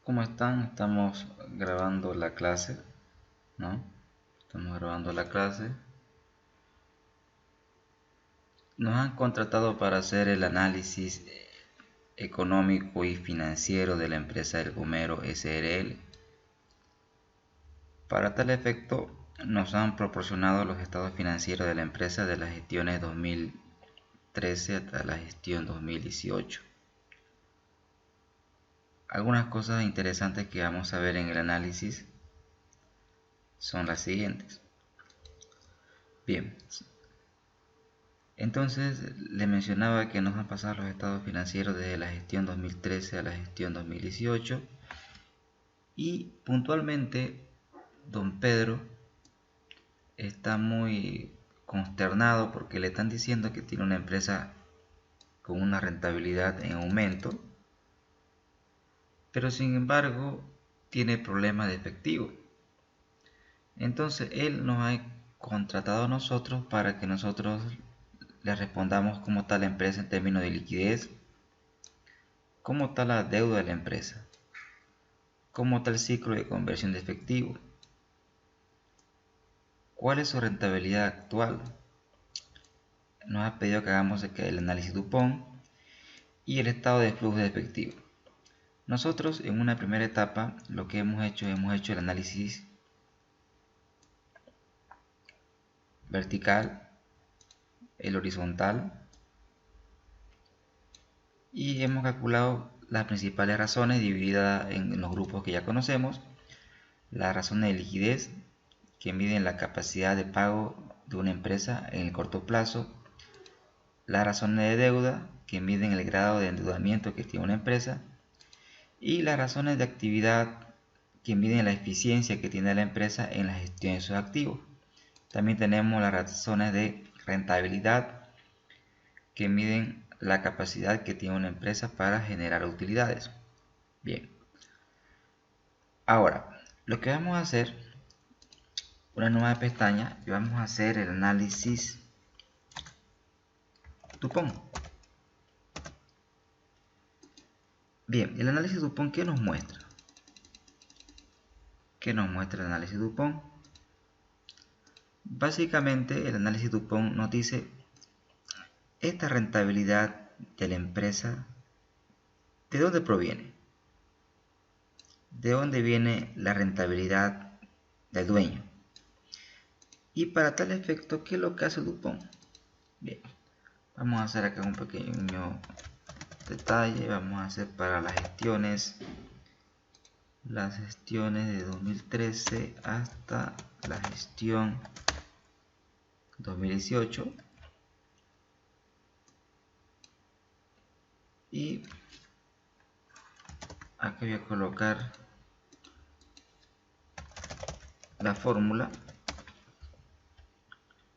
¿Cómo están? Estamos grabando la clase, ¿no? Estamos grabando la clase. Nos han contratado para hacer el análisis económico y financiero de la empresa El Gomero SRL. Para tal efecto, nos han proporcionado los estados financieros de la empresa de las gestiones 2013 hasta la gestión 2018. Algunas cosas interesantes que vamos a ver en el análisis son las siguientes. Bien, entonces le mencionaba que nos han pasado los estados financieros desde la gestión 2013 a la gestión 2018 y puntualmente don Pedro está muy consternado porque le están diciendo que tiene una empresa con una rentabilidad en aumento, pero sin embargo tiene problemas de efectivo. Entonces él nos ha contratado a nosotros para que nosotros le respondamos cómo está la empresa en términos de liquidez, cómo está la deuda de la empresa, cómo está el ciclo de conversión de efectivo, cuál es su rentabilidad actual. Nos ha pedido que hagamos el análisis DuPont y el estado de flujo de efectivo. Nosotros en una primera etapa lo que hemos hecho el análisis vertical, el horizontal, y hemos calculado las principales razones divididas en los grupos que ya conocemos. Las razones de liquidez, que miden la capacidad de pago de una empresa en el corto plazo. Las razones de deuda, que miden el grado de endeudamiento que tiene una empresa. Y las razones de actividad, que miden la eficiencia que tiene la empresa en la gestión de sus activos. También tenemos las razones de rentabilidad, que miden la capacidad que tiene una empresa para generar utilidades. Bien. Ahora, lo que vamos a hacer, una nueva pestaña, y vamos a hacer el análisis DuPont. Bien, el análisis DuPont, ¿qué nos muestra? ¿Qué nos muestra el análisis DuPont? Básicamente, el análisis DuPont nos dice esta rentabilidad de la empresa, ¿de dónde proviene? ¿De dónde viene la rentabilidad del dueño? Y para tal efecto, ¿qué es lo que hace DuPont? Bien, vamos a hacer acá un pequeño detalle. Vamos a hacer para las gestiones de 2013 hasta la gestión 2018, y aquí voy a colocar la fórmula.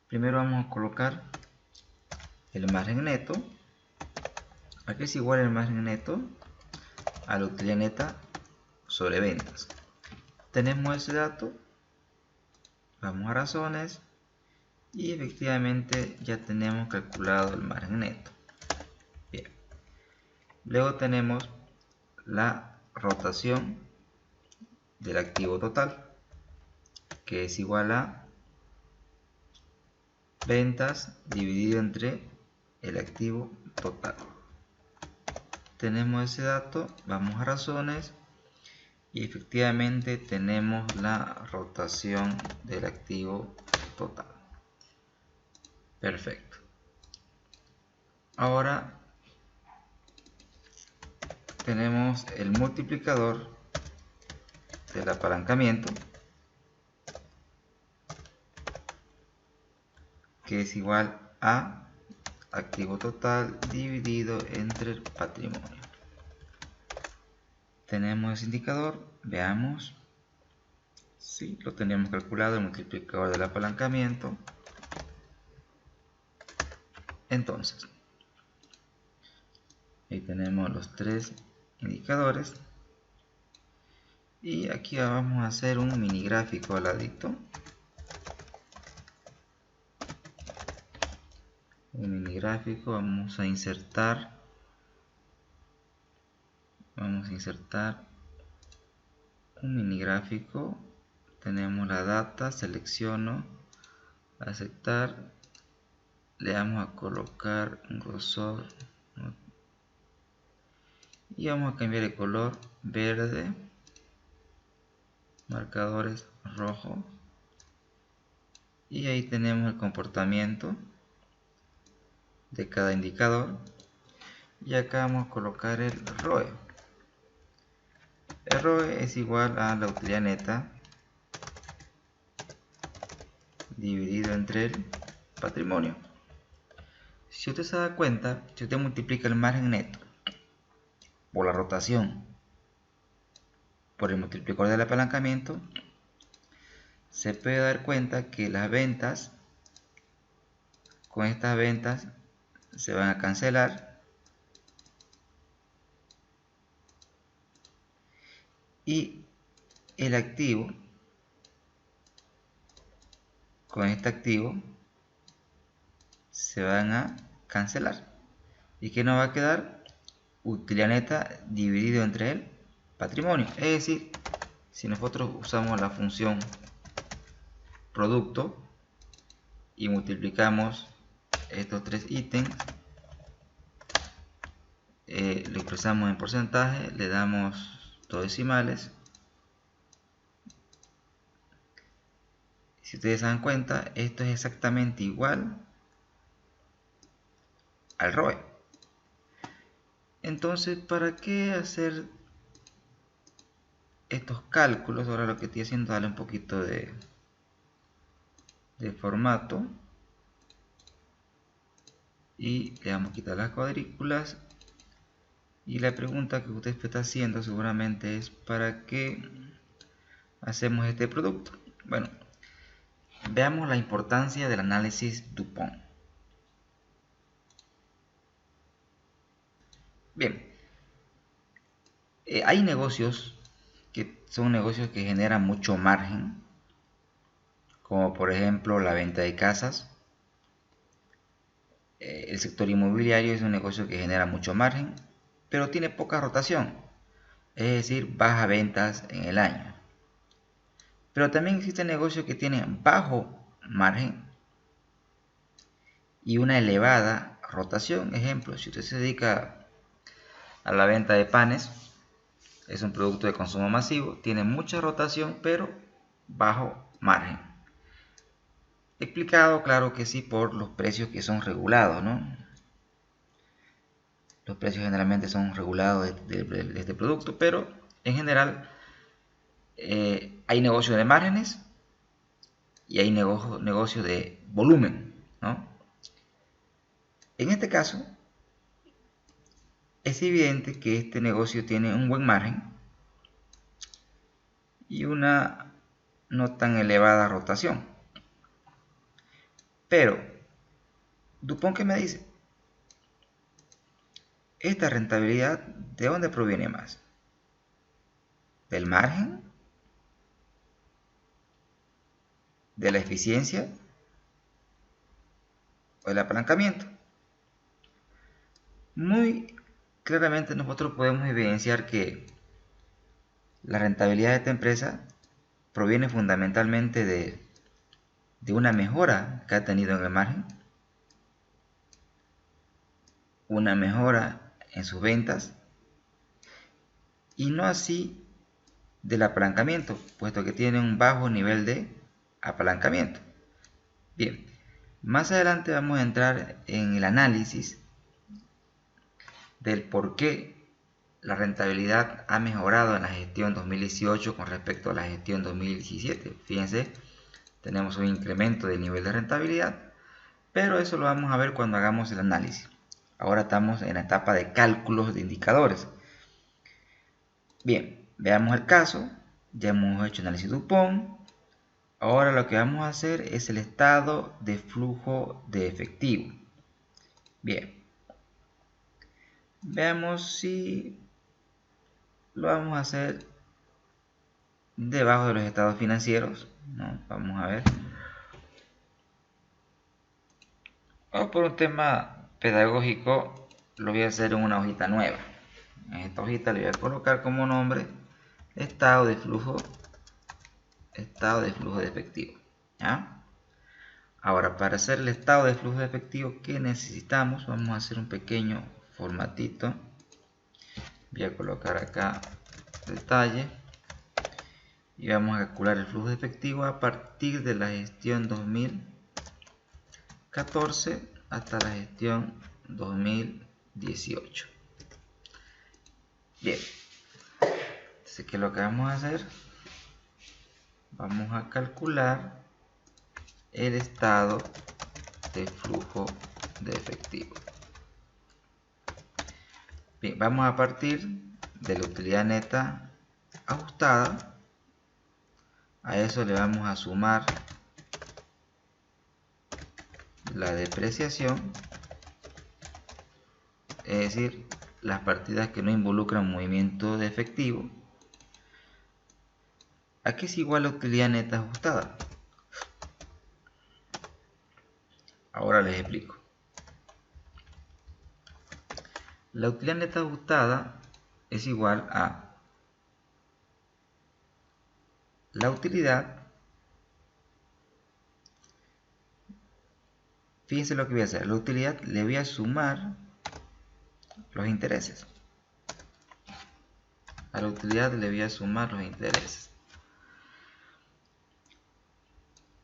Primero vamos a colocar el margen neto. Aquí es igual el margen neto a la utilidad neta sobre ventas. Tenemos ese dato, vamos a razones y efectivamente ya tenemos calculado el margen neto. Bien. Luego tenemos la rotación del activo total, que es igual a ventas dividido entre el activo total. Tenemos ese dato, vamos a razones y efectivamente tenemos la rotación del activo total. Perfecto. Ahora tenemos el multiplicador del apalancamiento, que es igual a activo total dividido entre el patrimonio. Tenemos ese indicador, veamos si lo tenemos calculado, el multiplicador del apalancamiento. Entonces, ahí tenemos los tres indicadores y aquí vamos a hacer un mini gráfico al ladito. Un mini gráfico, vamos a insertar un mini gráfico. Tenemos la data, selecciono, aceptar, le damos a colocar un grosor y vamos a cambiar el color verde, marcadores rojo, y ahí tenemos el comportamiento de cada indicador. Y acá vamos a colocar el ROE. El ROE es igual a la utilidad neta dividido entre el patrimonio. Si usted se da cuenta, si usted multiplica el margen neto por la rotación por el multiplicador del apalancamiento, se puede dar cuenta que las ventas, con estas ventas, se van a cancelar y el activo, con este activo, se van a cancelar. ¿Y qué nos va a quedar? Utilidad neta dividido entre el patrimonio. Es decir, si nosotros usamos la función producto y multiplicamos estos tres ítems, lo expresamos en porcentaje, le damos dos decimales. Si ustedes se dan cuenta, esto es exactamente igual al ROE. Entonces, ¿para qué hacer estos cálculos? Ahora lo que estoy haciendo es darle un poquito de formato y le vamos a quitar las cuadrículas. Y la pregunta que usted está haciendo seguramente es: ¿para qué hacemos este producto? Bueno, veamos la importancia del análisis DuPont. Bien, hay negocios que son negocios que generan mucho margen, como por ejemplo la venta de casas. El sector inmobiliario es un negocio que genera mucho margen, pero tiene poca rotación, es decir, bajas ventas en el año. Pero también existen negocios que tienen bajo margen y una elevada rotación. Ejemplo, si usted se dedica a la venta de panes, es un producto de consumo masivo, tiene mucha rotación pero bajo margen. Explicado, claro que sí, por los precios que son regulados, ¿no? Los precios generalmente son regulados de este producto, pero en general hay negocios de márgenes y hay negocios de volumen, ¿no? En este caso, es evidente que este negocio tiene un buen margen y una no tan elevada rotación. Pero, DuPont, ¿qué me dice? Esta rentabilidad, ¿de dónde proviene más? ¿Del margen? ¿De la eficiencia? ¿O del apalancamiento? Muy claramente nosotros podemos evidenciar que la rentabilidad de esta empresa proviene fundamentalmente de una mejora que ha tenido en el margen, una mejora en sus ventas y no así del apalancamiento, puesto que tiene un bajo nivel de apalancamiento. Bien, más adelante vamos a entrar en el análisis del por qué la rentabilidad ha mejorado en la gestión 2018 con respecto a la gestión 2017. Fíjense, tenemos un incremento del nivel de rentabilidad, pero eso lo vamos a ver cuando hagamos el análisis. Ahora estamos en la etapa de cálculos de indicadores. Bien, veamos el caso. Ya hemos hecho análisis DuPont. Ahora lo que vamos a hacer es el estado de flujo de efectivo. Bien, veamos si lo vamos a hacer debajo de los estados financieros, ¿no? Vamos a ver. O por un tema pedagógico, lo voy a hacer en una hojita nueva. En esta hojita le voy a colocar como nombre estado de flujo de efectivo. ¿Ya? Ahora, para hacer el estado de flujo de efectivo, ¿qué necesitamos? Vamos a hacer un pequeño formatito. Voy a colocar acá detalle y vamos a calcular el flujo de efectivo a partir de la gestión 2014 hasta la gestión 2018. Bien, entonces, ¿qué es lo que vamos a hacer? Vamos a calcular el estado de flujo de efectivo. Bien, vamos a partir de la utilidad neta ajustada. A eso le vamos a sumar la depreciación, es decir, las partidas que no involucran movimiento de efectivo. ¿A qué es igual la utilidad neta ajustada? Ahora les explico. La utilidad neta ajustada es igual a la utilidad. Fíjense lo que voy a hacer. La utilidad le voy a sumar los intereses. A la utilidad le voy a sumar los intereses.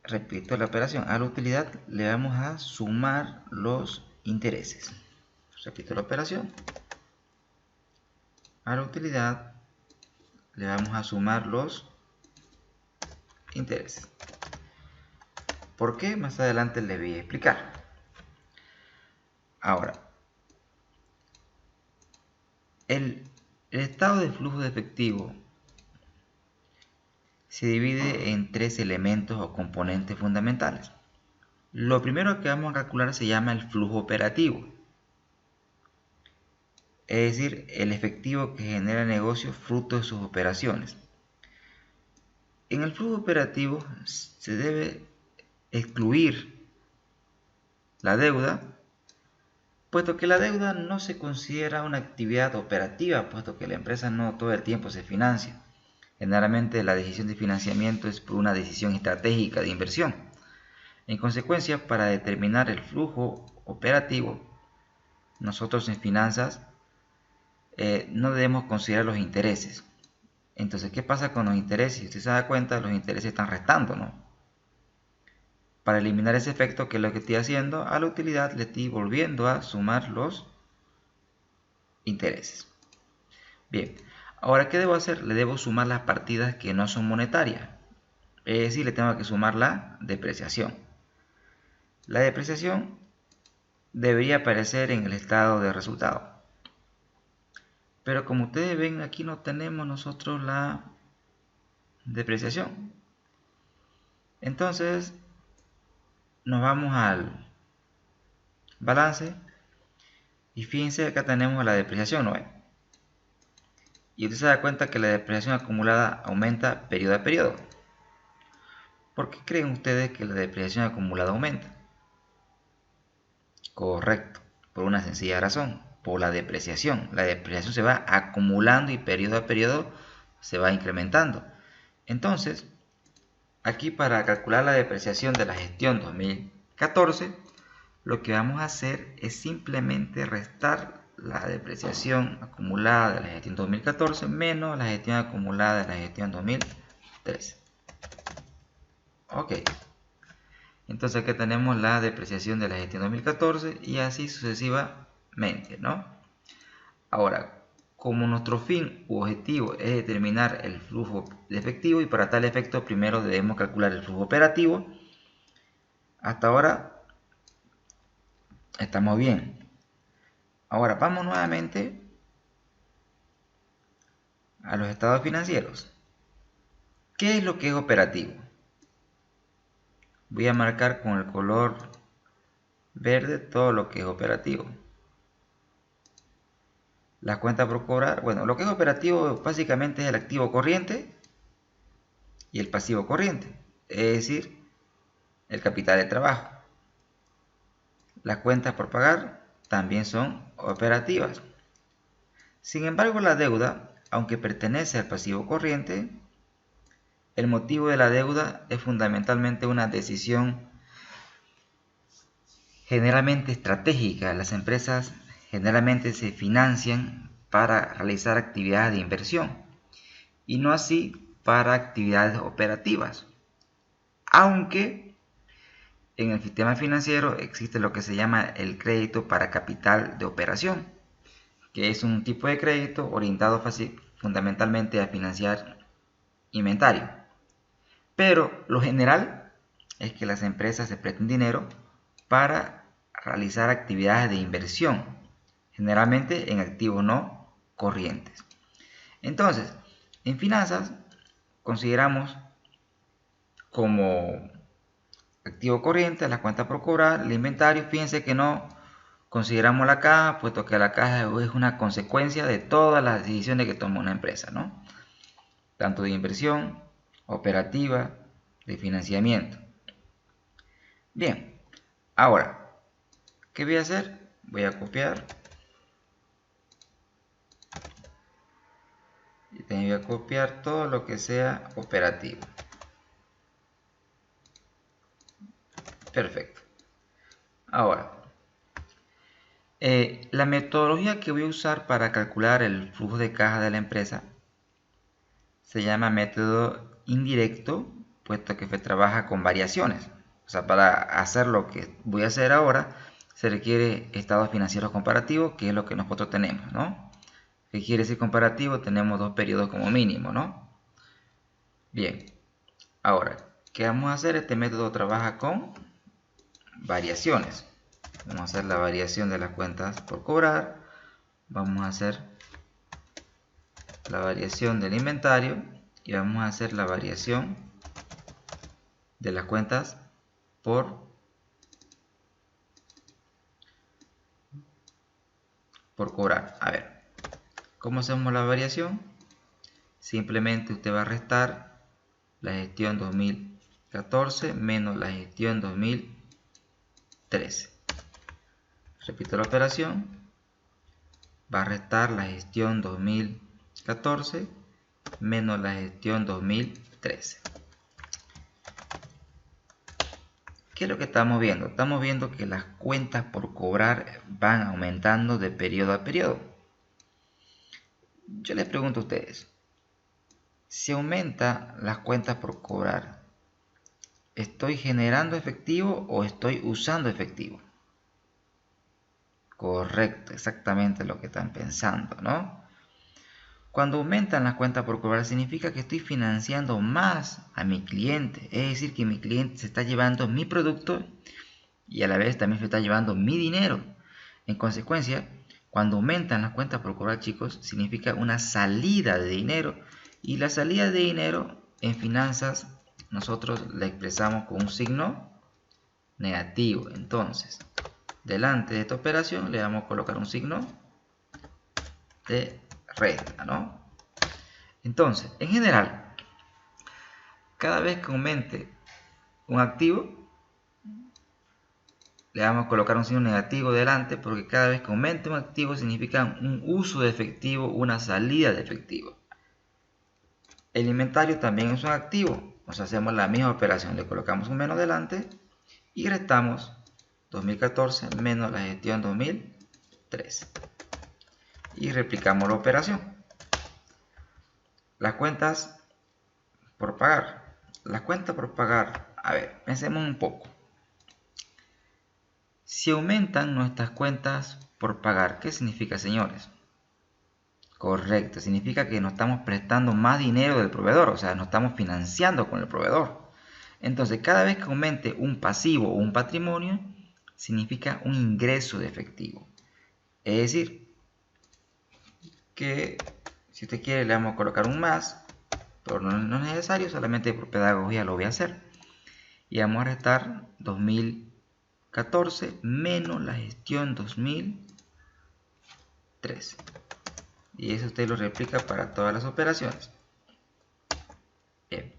Repito la operación. A la utilidad le vamos a sumar los intereses. Repito la operación. A la utilidad le vamos a sumar los intereses. ¿Por qué? Más adelante les voy a explicar. Ahora, el estado de flujo de efectivo se divide en tres elementos o componentes fundamentales. Lo primero que vamos a calcular se llama el flujo operativo, es decir, el efectivo que genera el negocio fruto de sus operaciones. En el flujo operativo se debe excluir la deuda, puesto que la deuda no se considera una actividad operativa, puesto que la empresa no todo el tiempo se financia. Generalmente la decisión de financiamiento es por una decisión estratégica de inversión. En consecuencia, para determinar el flujo operativo, nosotros en finanzas no debemos considerar los intereses. Entonces, ¿qué pasa con los intereses? Si usted se da cuenta, los intereses están restando, ¿no? Para eliminar ese efecto, ¿qué es lo que estoy haciendo? A la utilidad le estoy volviendo a sumar los intereses. Bien, ahora, ¿qué debo hacer? Le debo sumar las partidas que no son monetarias. Es decir, le tengo que sumar la depreciación. La depreciación debería aparecer en el estado de resultado. Pero como ustedes ven, aquí no tenemos nosotros la depreciación. Entonces, nos vamos al balance y fíjense, acá tenemos la depreciación, ¿no ven? Y usted se da cuenta que la depreciación acumulada aumenta periodo a periodo. ¿Por qué creen ustedes que la depreciación acumulada aumenta? Correcto, por una sencilla razón, por la depreciación. La depreciación se va acumulando y periodo a periodo se va incrementando. Entonces, aquí para calcular la depreciación de la gestión 2014, lo que vamos a hacer es simplemente restar la depreciación acumulada de la gestión 2014 menos la gestión acumulada de la gestión 2013. Ok. Entonces aquí tenemos la depreciación de la gestión 2014 y así sucesivamente, ¿no? Ahora, como nuestro fin u objetivo es determinar el flujo de efectivo y para tal efecto primero debemos calcular el flujo operativo, hasta ahora estamos bien. Ahora vamos nuevamente a los estados financieros. ¿Qué es lo que es operativo? Voy a marcar con el color verde todo lo que es operativo. Las cuentas por cobrar, bueno, lo que es operativo básicamente es el activo corriente y el pasivo corriente, es decir, el capital de trabajo. Las cuentas por pagar también son operativas. Sin embargo, la deuda, aunque pertenece al pasivo corriente, el motivo de la deuda es fundamentalmente una decisión generalmente estratégica. Las empresas generalmente se financian para realizar actividades de inversión y no así para actividades operativas. Aunque en el sistema financiero existe lo que se llama el crédito para capital de operación, que es un tipo de crédito orientado fundamentalmente a financiar inventario. Pero lo general es que las empresas se prestan dinero para realizar actividades de inversión, generalmente en activos no corrientes. Entonces, en finanzas consideramos como activo corriente la cuenta por cobrar, el inventario. Fíjense que no consideramos la caja, puesto que la caja es una consecuencia de todas las decisiones que toma una empresa, ¿no? Tanto de inversión, operativa, de financiamiento. Bien, ahora, ¿qué voy a hacer? Voy a copiar y voy a copiar todo lo que sea operativo. Perfecto. Ahora, la metodología que voy a usar para calcular el flujo de caja de la empresa se llama método indirecto, puesto que se trabaja con variaciones. O sea, para hacer lo que voy a hacer ahora, se requiere estados financieros comparativos, que es lo que nosotros tenemos, ¿no? ¿Qué quiere decir comparativo? Tenemos 2 periodos como mínimo, ¿no? Bien, ahora, ¿qué vamos a hacer? Este método trabaja con variaciones. Vamos a hacer la variación de las cuentas por cobrar. Vamos a hacer la variación del inventario y vamos a hacer la variación de las cuentas por cobrar. A ver, ¿cómo hacemos la variación? Simplemente usted va a restar la gestión 2014 menos la gestión 2013. Repito la operación. Va a restar la gestión 2014 menos la gestión 2013. ¿Qué es lo que estamos viendo? Estamos viendo que las cuentas por cobrar van aumentando de periodo a periodo. Yo les pregunto a ustedes, si aumenta las cuentas por cobrar, ¿estoy generando efectivo o estoy usando efectivo? Correcto, exactamente lo que están pensando, ¿no? Cuando aumentan las cuentas por cobrar significa que estoy financiando más a mi cliente. Es decir, que mi cliente se está llevando mi producto y a la vez también se está llevando mi dinero. En consecuencia, cuando aumentan las cuentas por cobrar, chicos, significa una salida de dinero. Y la salida de dinero en finanzas nosotros la expresamos con un signo negativo. Entonces, delante de esta operación le vamos a colocar un signo de resta, ¿no? Entonces, en general, cada vez que aumente un activo, le vamos a colocar un signo negativo delante, porque cada vez que aumente un activo significa un uso de efectivo, una salida de efectivo. El inventario también es un activo, nos hacemos la misma operación, le colocamos un menos delante y restamos 2014 menos la gestión 2013 y replicamos la operación. Las cuentas por pagar. Las cuentas por pagar, a ver, pensemos un poco. Si aumentan nuestras cuentas por pagar, ¿qué significa, señores? Correcto, significa que nos estamos prestando más dinero del proveedor, o sea, nos estamos financiando con el proveedor. Entonces, cada vez que aumente un pasivo o un patrimonio, significa un ingreso de efectivo. Es decir, que si usted quiere le vamos a colocar un más, pero no es necesario, solamente por pedagogía lo voy a hacer. Y vamos a restar 2014 menos la gestión 2013. Y eso usted lo replica para todas las operaciones. Bien.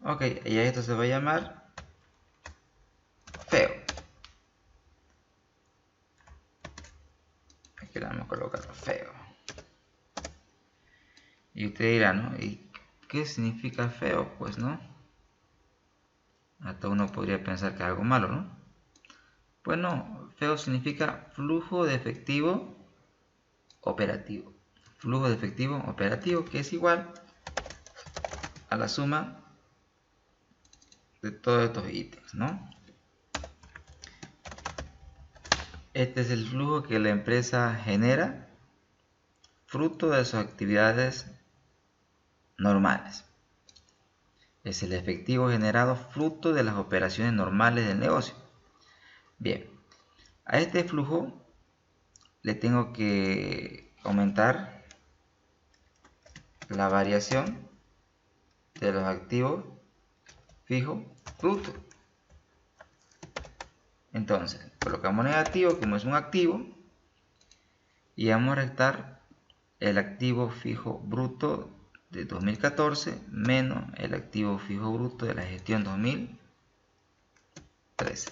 Ok, y esto se va a llamar feo. Aquí le vamos a colocar feo. Y usted dirá, ¿no? ¿Y qué significa feo? Pues, ¿no? Hasta uno podría pensar que es algo malo, ¿no? Pues no, feo significa flujo de efectivo operativo. Flujo de efectivo operativo, que es igual a la suma de todos estos ítems, ¿no? Este es el flujo que la empresa genera fruto de sus actividades normales. Es el efectivo generado fruto de las operaciones normales del negocio. Bien, a este flujo le tengo que aumentar la variación de los activos fijos brutos. Entonces, colocamos negativo como es un activo y vamos a restar el activo fijo bruto de 2014 menos el activo fijo bruto de la gestión 2013.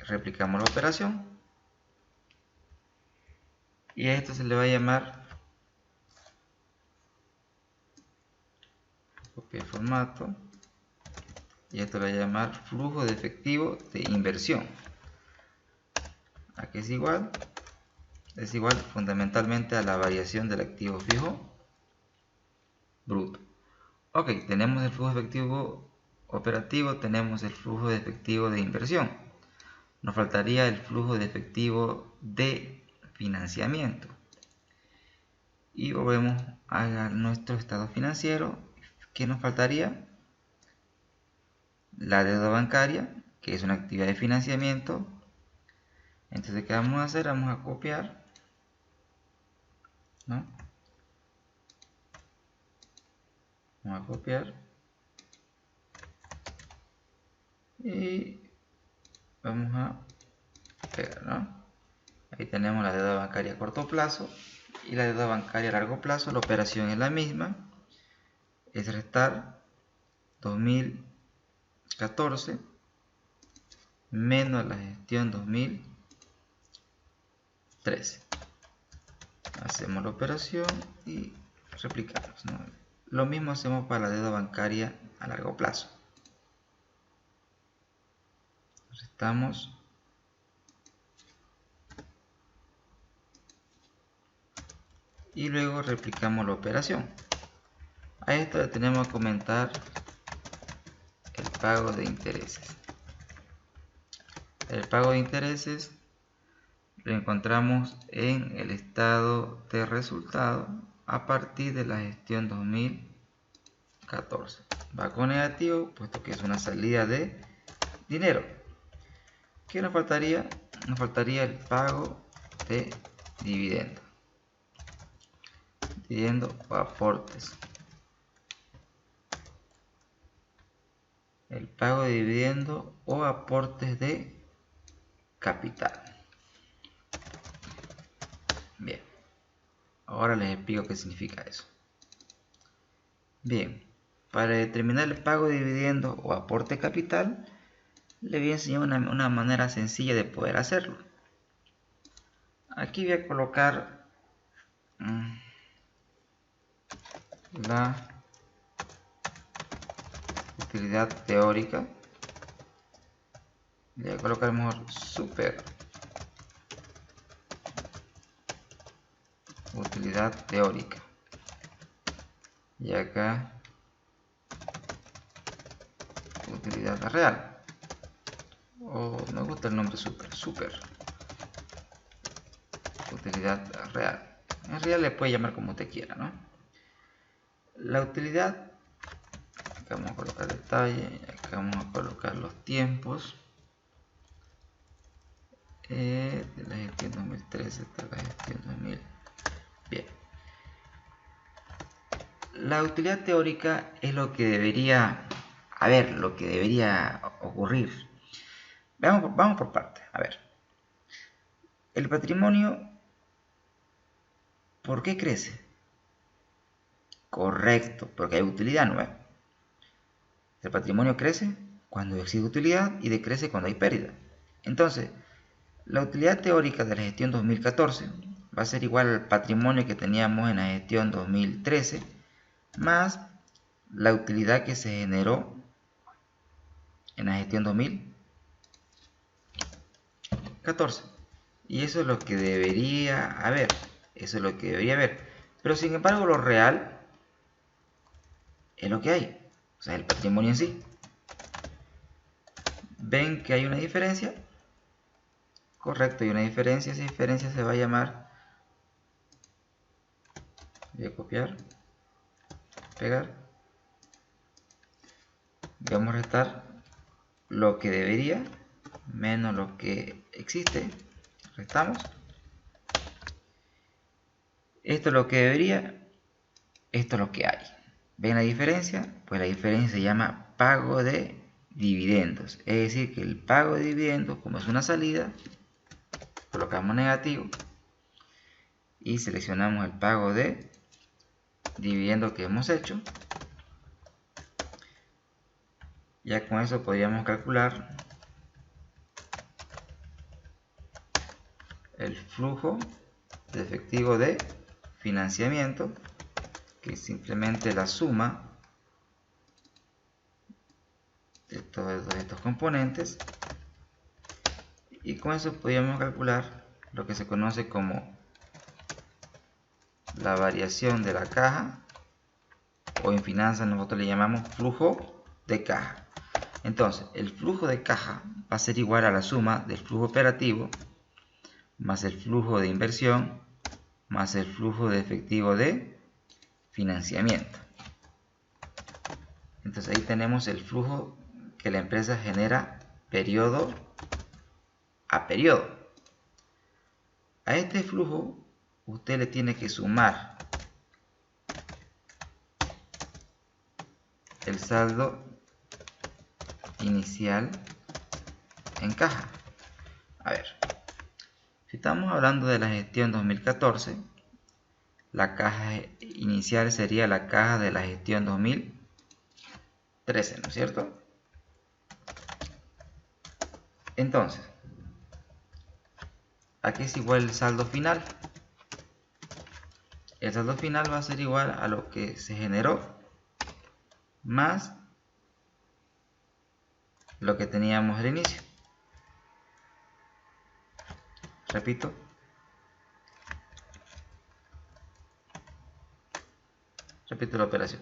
Replicamos la operación y a esto se le va a llamar, copiar formato, y esto le va a llamar flujo de efectivo de inversión. Aquí es igual fundamentalmente a la variación del activo fijo bruto. Ok, tenemos el flujo efectivo operativo, tenemos el flujo de efectivo de inversión. Nos faltaría el flujo de efectivo de financiamiento. Y volvemos a nuestro estado financiero. ¿Qué nos faltaría? La deuda bancaria, que es una actividad de financiamiento. Entonces, ¿qué vamos a hacer? Vamos a copiar, ¿no? Vamos a copiar y vamos a pegar, ¿no? Ahí tenemos la deuda bancaria a corto plazo y la deuda bancaria a largo plazo. La operación es la misma, es restar 2014 menos la gestión 2013. Hacemos la operación y replicamos, ¿no? Lo mismo hacemos para la deuda bancaria a largo plazo. Restamos y luego replicamos la operación. A esto le tenemos que comentar el pago de intereses. El pago de intereses lo encontramos en el estado de resultado a partir de la gestión 2014. Va con negativo, puesto que es una salida de dinero. ¿Qué nos faltaría? Nos faltaría el pago de dividendo. Dividendo o aportes. El pago de dividendo o aportes de capital. Bien, ahora les explico qué significa eso. Bien, para determinar el pago de dividendo o aporte de capital, les voy a enseñar una manera sencilla de poder hacerlo. Aquí voy a colocar la utilidad teórica. Le voy a colocar mejor super utilidad teórica y acá utilidad real, o me gusta el nombre super utilidad real. En realidad le puede llamar como usted quiera, ¿no? La utilidad, acá vamos a colocar detalle, acá vamos a colocar los tiempos de la gestión 2013 hasta la gestión 2000. Bien, la utilidad teórica es lo que debería ocurrir. Vamos por partes. A ver, el patrimonio, ¿por qué crece? Correcto, porque hay utilidad nueva. El patrimonio crece cuando existe utilidad y decrece cuando hay pérdida. Entonces, la utilidad teórica de la gestión 2014 va a ser igual al patrimonio que teníamos en la gestión 2013 más la utilidad que se generó en la gestión 2014. Y eso es lo que debería haber. Eso es lo que debería haber. Pero sin embargo lo real es lo que hay. O sea, el patrimonio en sí. ¿Ven que hay una diferencia? Correcto, hay una diferencia. Esa diferencia se va a llamar... Voy a copiar. Pegar. Vamos a restar lo que debería menos lo que existe. Restamos. Esto es lo que debería, esto es lo que hay. ¿Ven la diferencia? Pues la diferencia se llama pago de dividendos. Es decir, que el pago de dividendos, como es una salida, colocamos negativo y seleccionamos el pago de dividendos que hemos hecho. Ya con eso podríamos calcular el flujo de efectivo de financiamiento, que es simplemente la suma de todos estos componentes, y con eso podríamos calcular lo que se conoce como la variación de la caja, o en finanzas nosotros le llamamos flujo de caja. Entonces el flujo de caja va a ser igual a la suma del flujo operativo más el flujo de inversión más el flujo de efectivo de financiamiento. Entonces ahí tenemos el flujo que la empresa genera periodo a periodo. A este flujo usted le tiene que sumar el saldo inicial en caja. A ver, si estamos hablando de la gestión 2014, la caja inicial sería la caja de la gestión 2013, ¿no es cierto? Entonces, ¿a qué es igual el saldo final? El saldo final va a ser igual a lo que se generó más lo que teníamos al inicio. Repito. Repito la operación.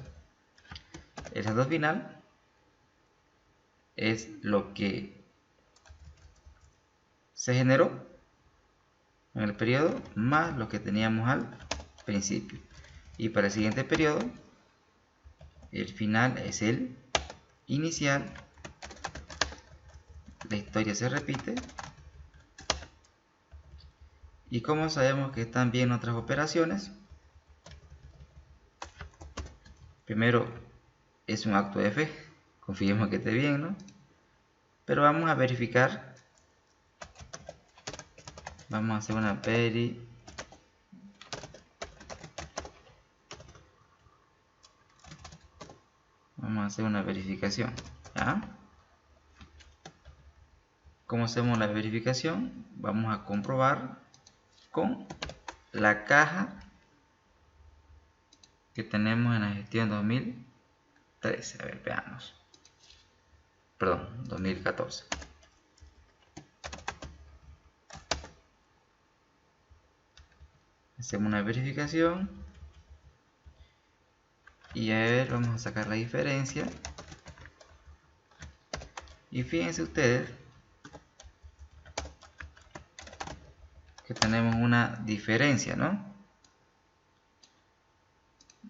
El saldo final es lo que se generó en el periodo más lo que teníamos al principio. Y para el siguiente periodo, el final es el inicial. La historia se repite. Y como sabemos que están bien otras operaciones, primero es un acto de fe, confiemos que esté bien, ¿no? Pero vamos a verificar, vamos a hacer una verificación, ¿ya? ¿Cómo hacemos la verificación? Vamos a comprobar con la caja que tenemos en la gestión 2013. A ver, veamos. Perdón, 2014. Hacemos una verificación y a ver, vamos a sacar la diferencia. Y fíjense ustedes que tenemos una diferencia, ¿no?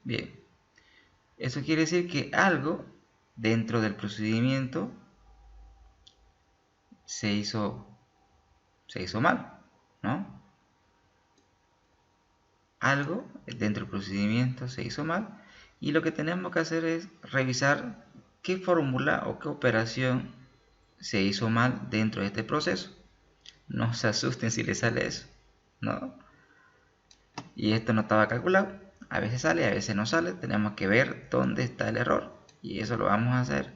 Bien, eso quiere decir que algo dentro del procedimiento se hizo mal, ¿no? Algo dentro del procedimiento se hizo mal, y lo que tenemos que hacer es revisar qué fórmula o qué operación se hizo mal dentro de este proceso. No se asusten si les sale eso, ¿no? Y esto no estaba calculado. A veces sale, a veces no sale. Tenemos que ver dónde está el error, y eso lo vamos a hacer.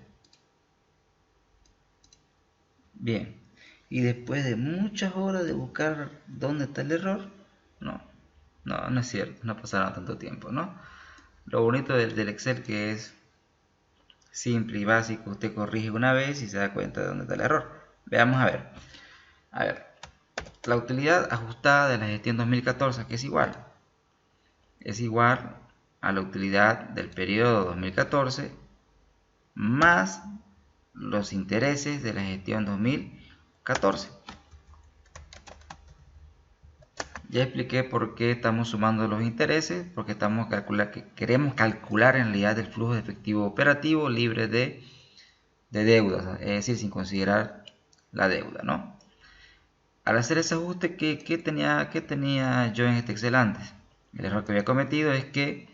Bien, y después de muchas horas de buscar dónde está el error, no, No, no es cierto, no pasaron tanto tiempo, ¿no? Lo bonito del Excel que es simple y básico, usted corrige una vez y se da cuenta de dónde está el error. Veamos a ver. A ver, la utilidad ajustada de la gestión 2014, que es igual a la utilidad del periodo 2014 más los intereses de la gestión 2014. Ya expliqué por qué estamos sumando los intereses, porque queremos calcular en realidad el flujo de efectivo operativo libre de deudas, es decir, sin considerar la deuda, ¿no? Al hacer ese ajuste, ¿qué tenía yo en este Excel antes? El error que había cometido es que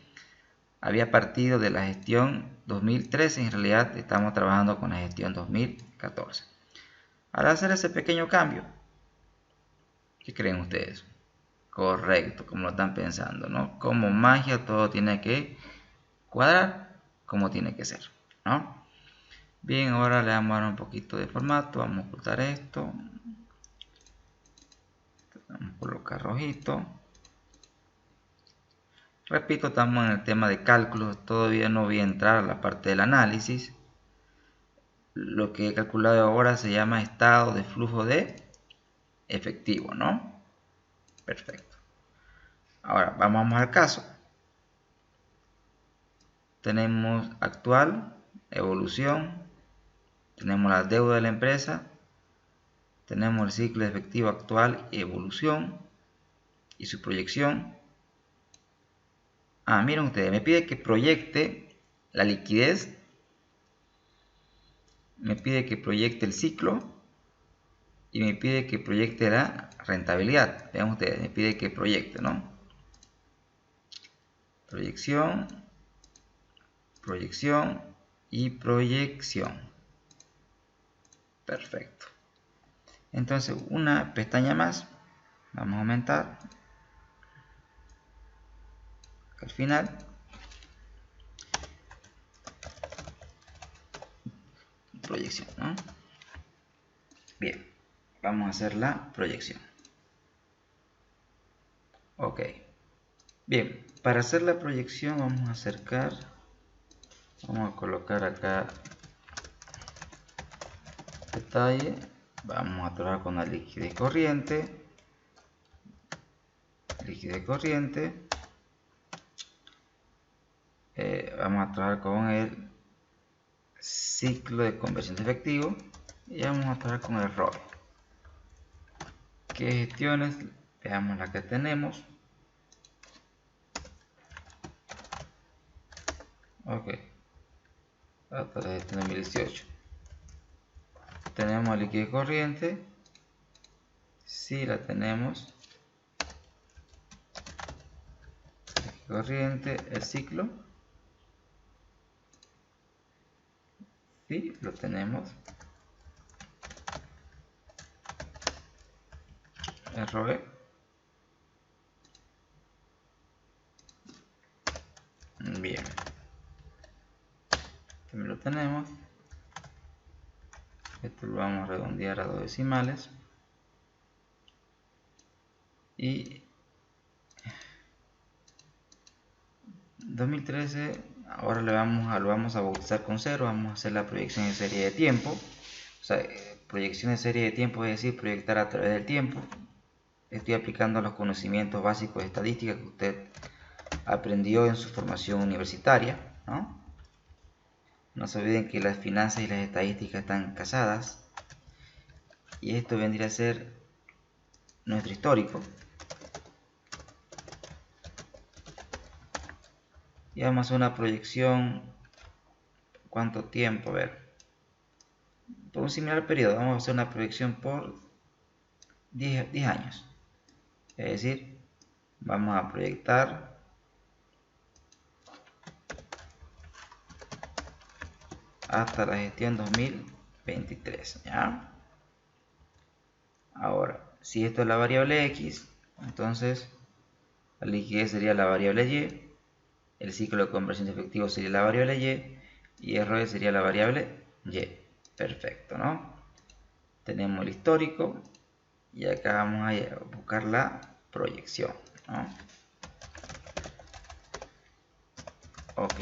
había partido de la gestión 2013, en realidad estamos trabajando con la gestión 2014. Al hacer ese pequeño cambio, ¿qué creen ustedes? Correcto, como lo están pensando, ¿no? Como magia todo tiene que cuadrar como tiene que ser, ¿no? Bien, ahora le vamos a dar un poquito de formato, vamos a ocultar esto, vamos a colocar rojito. Repito, estamos en el tema de cálculos, todavía no voy a entrar a la parte del análisis. Lo que he calculado ahora se llama estado de flujo de efectivo, ¿no? Perfecto. Ahora vamos al caso. Tenemos actual, evolución, tenemos la deuda de la empresa, tenemos el ciclo de efectivo actual y evolución y su proyección. Miren ustedes, me pide que proyecte la liquidez, me pide que proyecte el ciclo y me pide que proyecte la rentabilidad. Vean ustedes, me pide que proyecte, ¿no? Proyección, proyección y proyección. Perfecto. Entonces, una pestaña más. Vamos a aumentar. Al final. Proyección, ¿no? Bien. Vamos a hacer la proyección. Ok. Bien. Para hacer la proyección vamos a acercar. Vamos a colocar acá detalle. Vamos a trabajar con la liquidez corriente. Liquidez corriente. Vamos a trabajar con el ciclo de conversión de efectivo y vamos a trabajar con el ROE. ¿Qué gestiones? Veamos la que tenemos. Ok. Hasta la gestión 2018. Tenemos liquidez corriente. Sí, la tenemos. Liquidez corriente, el ciclo. Sí, lo tenemos. El ROE. Bien. También lo tenemos. Esto lo vamos a redondear a 2 decimales. Y 2013, ahora lo vamos a bautizar con 0. Vamos a hacer la proyección en serie de tiempo. O sea, proyección en serie de tiempo es decir, proyectar a través del tiempo. Estoy aplicando los conocimientos básicos de estadística que usted aprendió en su formación universitaria, ¿no? No se olviden que las finanzas y las estadísticas están casadas. Y esto vendría a ser nuestro histórico. Y vamos a hacer una proyección. ¿Cuánto tiempo? A ver. Por un similar periodo, vamos a hacer una proyección por 10 años. Es decir, vamos a proyectar hasta la gestión 2023, ¿ya? Ahora, si esto es la variable X, entonces la liquidez sería la variable Y, el ciclo de conversión de efectivo sería la variable y el ROE sería la variable Y. Perfecto, ¿no? Tenemos el histórico y acá vamos a buscar la proyección, ¿no? Ok.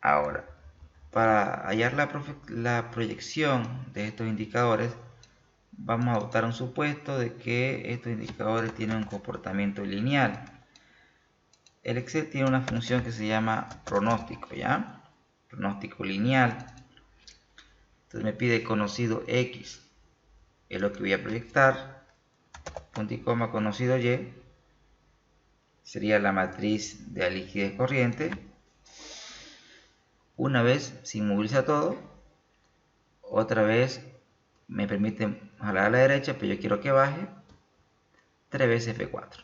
Ahora, para hallar la proyección de estos indicadores, vamos a adoptar un supuesto de que estos indicadores tienen un comportamiento lineal. El Excel tiene una función que se llama pronóstico, ¿ya? Pronóstico lineal. Entonces me pide conocido X, es lo que voy a proyectar, punto y coma conocido Y, sería la matriz de la liquidez corriente. Una vez se inmoviliza todo, otra vez me permite jalar a la derecha, pero yo quiero que baje 3 veces F4,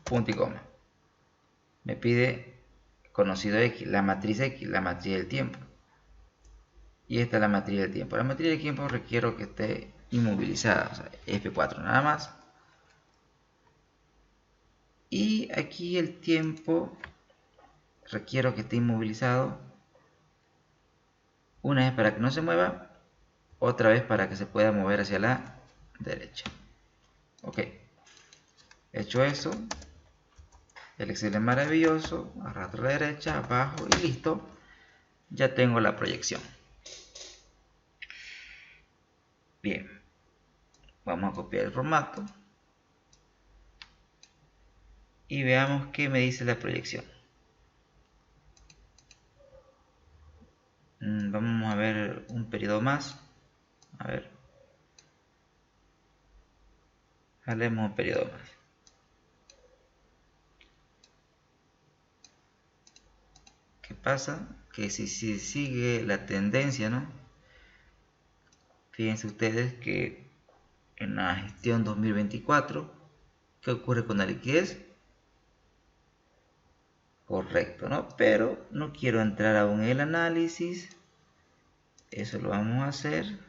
punto y coma. Me pide conocido X, la matriz del tiempo. Y esta es la matriz del tiempo. La matriz del tiempo requiero que esté inmovilizada, o sea, F4 nada más. Y aquí el tiempo requiero que esté inmovilizado una vez para que no se mueva, otra vez para que se pueda mover hacia la derecha. Ok, hecho eso, el Excel es maravilloso, arrastro a la derecha, abajo y listo, ya tengo la proyección. Bien, vamos a copiar el formato y veamos qué me dice la proyección. Vamos a ver un periodo más. A ver, jalemos un periodo más. ¿Qué pasa? Que si sigue la tendencia, ¿no? Fíjense ustedes que en la gestión 2024, ¿qué ocurre con la liquidez? Correcto, ¿no? Pero no quiero entrar aún en el análisis. Eso lo vamos a hacer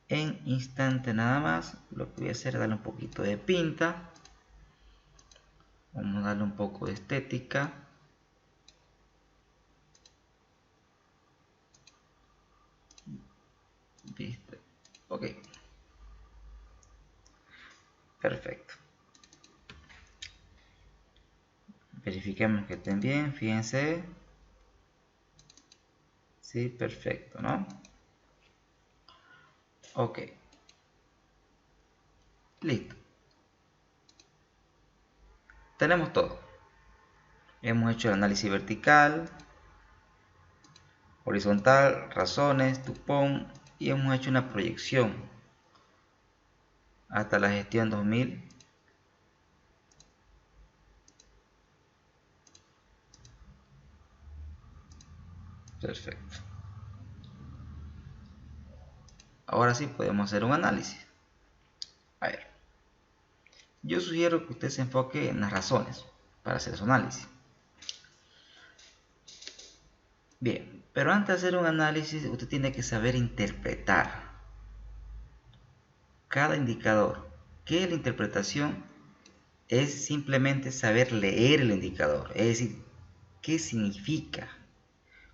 en instante nada más. Lo que voy a hacer es darle un poquito de pinta. Vamos a darle un poco de estética. ¿Viste? Ok. Perfecto. Verifiquemos que estén bien. Fíjense. Sí, perfecto, ¿no? Ok. Listo. Tenemos todo. Hemos hecho el análisis vertical, horizontal, razones, Dupont y hemos hecho una proyección hasta la gestión 2000. Perfecto. Ahora sí podemos hacer un análisis. A ver, yo sugiero que usted se enfoque en las razones para hacer su análisis. Bien, pero antes de hacer un análisis usted tiene que saber interpretar cada indicador. ¿Qué es la interpretación? Es simplemente saber leer el indicador, es decir, ¿qué significa?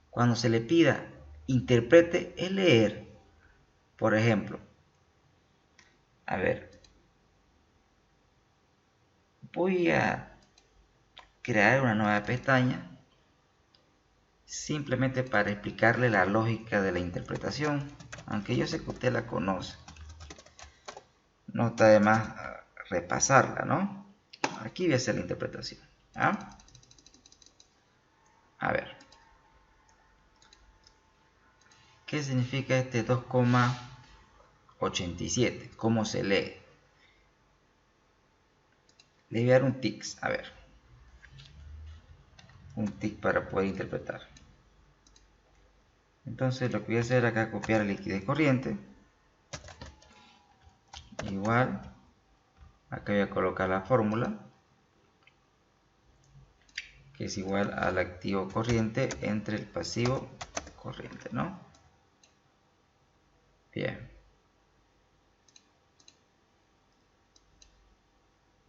Cuando se le pida interprete, es leer. Por ejemplo, a ver, voy a crear una nueva pestaña simplemente para explicarle la lógica de la interpretación, aunque yo sé que usted la conoce. No está de más repasarla, ¿no? Aquí voy a hacer la interpretación. ¿Ah? A ver, ¿qué significa este 2,87? ¿Cómo se lee? Le voy a dar un tic, a ver, un tic para poder interpretar. Entonces lo que voy a hacer acá es copiar la liquidez corriente. Igual, acá voy a colocar la fórmula, que es igual al activo corriente entre el pasivo corriente, ¿no? Bien.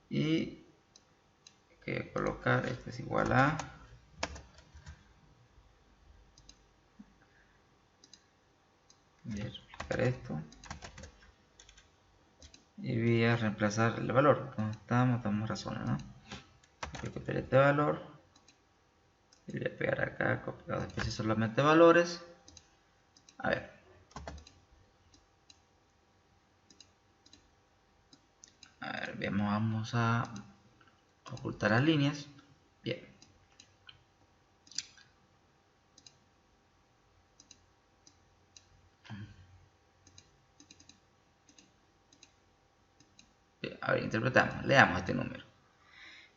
Y voy a colocar, esto es igual a... Voy a explicar esto. Y voy a reemplazar el valor. ¿Dónde estamos? Estamos razones, ¿no? Voy a copiar este valor y voy a pegar acá, copiar después solamente valores. A ver, vamos a ocultar las líneas. Bien. Bien, a ver, interpretamos, leamos este número.